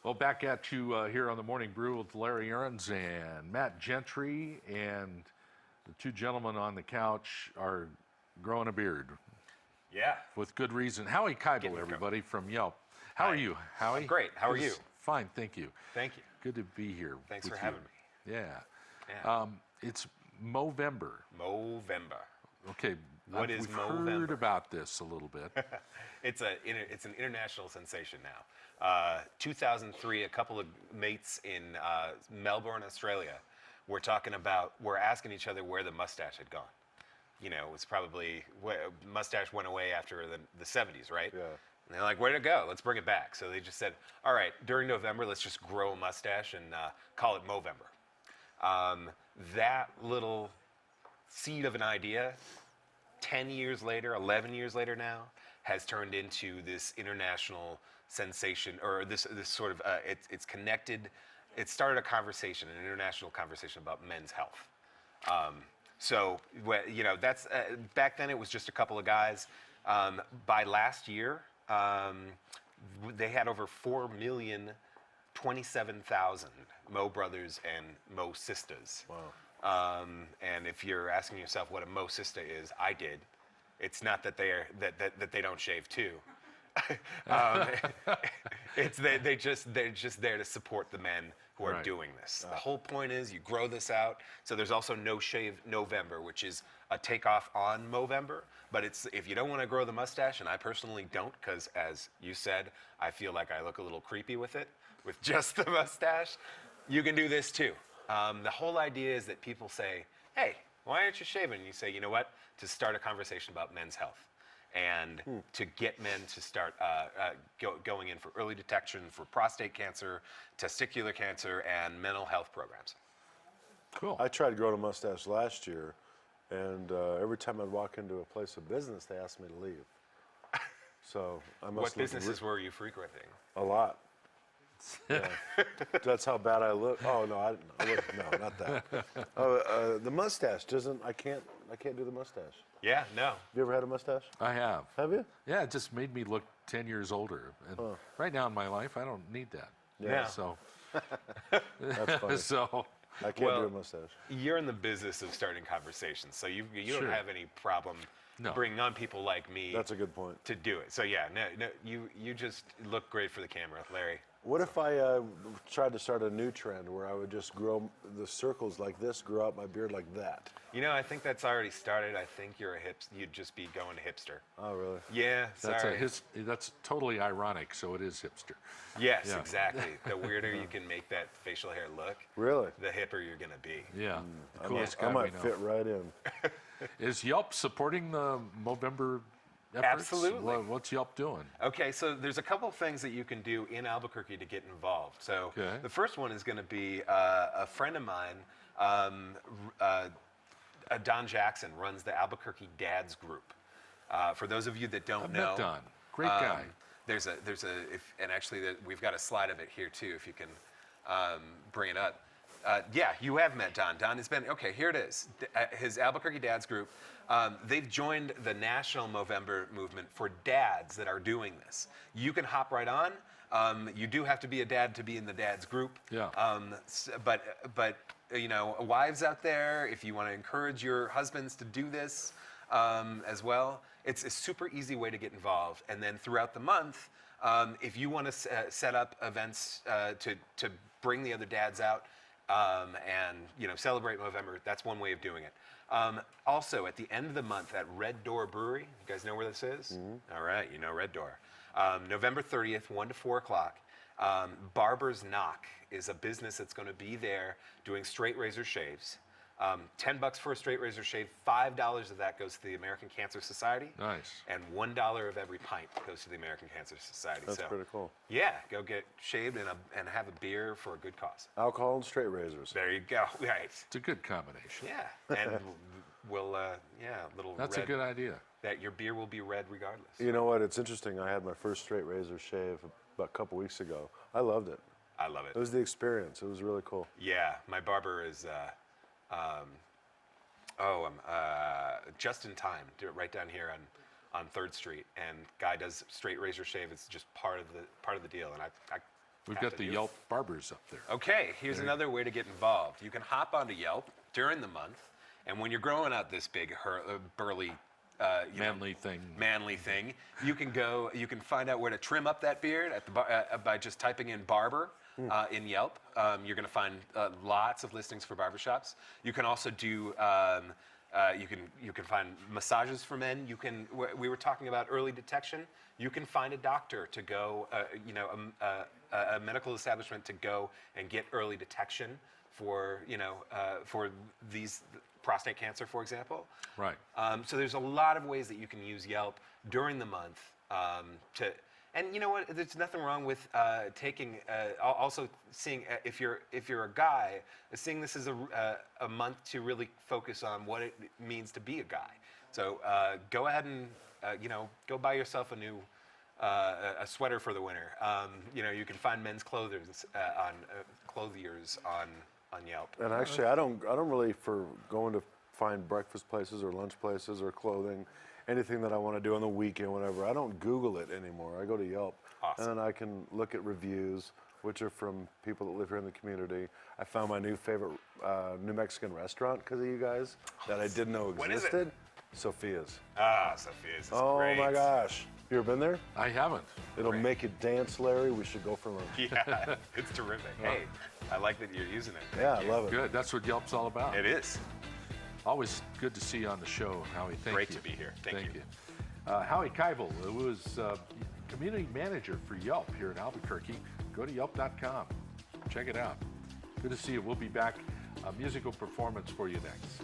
Well, back at you here on the Morning Brew with Larry Aarons and Matt Gentry, and the two gentlemen on the couch are growing a beard Yeah. with good reason. Howie Kaibel, everybody, from Yelp. How are you, Howie? I'm great. How are you? Fine, thank you. Thank you. Good to be here. Thanks with for having you. me. Yeah. It's Movember. Movember. Okay. What is we've Movember? heard about this a little bit. It's an international sensation now. 2003, a couple of mates in Melbourne, Australia, were asking each other where the mustache had gone. You know, it was probably mustache went away after the 70s, right? Yeah. And they're like, where'd it go? Let's bring it back. So they just said, all right, during November, let's just grow a mustache and call it Movember. That little seed of an idea, 10 years later, 11 years later now, has turned into this international sensation, or this sort of, it's connected. It started a conversation, an international conversation about men's health. So, you know, that's, back then it was just a couple of guys. By last year, they had over 4,027,000 Mo brothers and Mo sisters. Wow. And if you're asking yourself what a Mo sister is, I did. It's not that that they don't shave too. It's they're just there to support the men who are doing this. The whole point is you grow this out. So there's also No Shave November, which is a takeoff on Movember. But it's, if you don't want to grow the mustache, and I personally don't, because as you said, I feel like I look a little creepy with it, with just the mustache, you can do this too. The whole idea is that people say, hey, why aren't you shaving? And you say, you know what? To start a conversation about men's health. And to get men to start going in for early detection for prostate cancer, testicular cancer, and mental health programs. Cool. I tried growing a mustache last year, and every time I'd walk into a place of business, they asked me to leave. So I must. What businesses were you frequenting? A lot. Yeah. That's how bad I look. Oh no, no, not that. The mustache doesn't. I can't do the mustache. Yeah, no. You ever had a mustache? I have. Have you? Yeah, it just made me look 10 years older. And right now in my life, I don't need that. Yeah. So, That's funny. so I can't do a mustache. You're in the business of starting conversations, so you Sure. don't have any problem bringing on people like me. That's a good point. To do it. So yeah, no, you just look great for the camera, Larry. What if I tried to start a new trend where I would just grow the circles like this, grow out my beard like that? You know, I think that's already started. I think you'd just be going hipster. Oh, really? Yeah, sorry. that's totally ironic. So it is hipster. Yes, Yeah. exactly. The weirder you can make that facial hair look, Really? the hipper you're gonna be. Yeah. The I coolest might, guy I we might know. fit right in. Is Yelp supporting the Movember efforts? Absolutely. What's Yelp doing? Okay, so there's a couple of things that you can do in Albuquerque to get involved. So the first one is going to be a friend of mine, Don Jackson, runs the Albuquerque Dads Group. For those of you that don't know, Met Don. Great guy. And actually we've got a slide of it here too, if you can bring it up. Yeah, you have met Don. Don has been, okay, here it is. His Albuquerque Dads Group, they've joined the national Movember movement for dads that are doing this. You can hop right on. You do have to be a dad to be in the dads group. Yeah. But you know, wives out there, if you want to encourage your husbands to do this as well, it's a super easy way to get involved. And then throughout the month, if you want to set up events to bring the other dads out, and you know, celebrate Movember, that's one way of doing it. Also, at the end of the month at Red Door Brewery, you guys know where this is? Mm-hmm. All right, you know Red Door. November 30th, 1 to 4 o'clock. Barber's Knock is a business that's going to be there doing straight razor shaves. $10 for a straight razor shave, $5 of that goes to the American Cancer Society. Nice. And $1 of every pint goes to the American Cancer Society. That's pretty cool. Yeah, go get shaved and have a beer for a good cause. Alcohol and straight razors. There you go. Right. It's a good combination. Yeah, and we'll little. That's red, a good idea. That your beer will be red regardless. You know what? It's interesting. I had my first straight razor shave about a couple weeks ago. I loved it. I love it. It was the experience. It was really cool. Yeah, my barber is just in time. Do it right down here on 3rd Street, and guy does straight razor shave. It's just part of the deal, and We've have got to the do. Yelp barbers up there. Okay, here's another way to get involved. You can hop onto Yelp during the month, and when you're growing out this big, burly, manly thing, you can find out where to trim up that beard at the by just typing in barber in Yelp. You're going to find lots of listings for barbershops. You can also do you can find massages for men. We were talking about early detection. You can find a doctor to go, a medical establishment to go and get early detection for for these prostate cancer, for example. Right. So there's a lot of ways that you can use Yelp during the month and you know what? There's nothing wrong with also seeing if you're a guy, seeing this as a month to really focus on what it means to be a guy. So go ahead and go buy yourself a new a sweater for the winter. You can find men's clothiers on Yelp. And actually, I don't really, for going to find breakfast places or lunch places or clothing, anything that I want to do on the weekend, whatever, I don't Google it anymore. I go to Yelp. Awesome. And then I can look at reviews, which are from people that live here in the community. I found my new favorite New Mexican restaurant because of you guys that I didn't know What is it? existed. Sophia's. Sophia's is Oh great. my gosh. You ever been there? I haven't. It'll Great. make you dance, Larry. We should go for lunch. Yeah, it's terrific. Hey, I like that you're using it. Yeah, Thank I love it. Good. That's what Yelp's all about. It is. Always good to see you on the show, Howie. Thank Great you. to be here. Thank you. Howie Kaibel, who was community manager for Yelp here in Albuquerque. Go to yelp.com. Check it out. Good to see you. We'll be back. A musical performance for you next.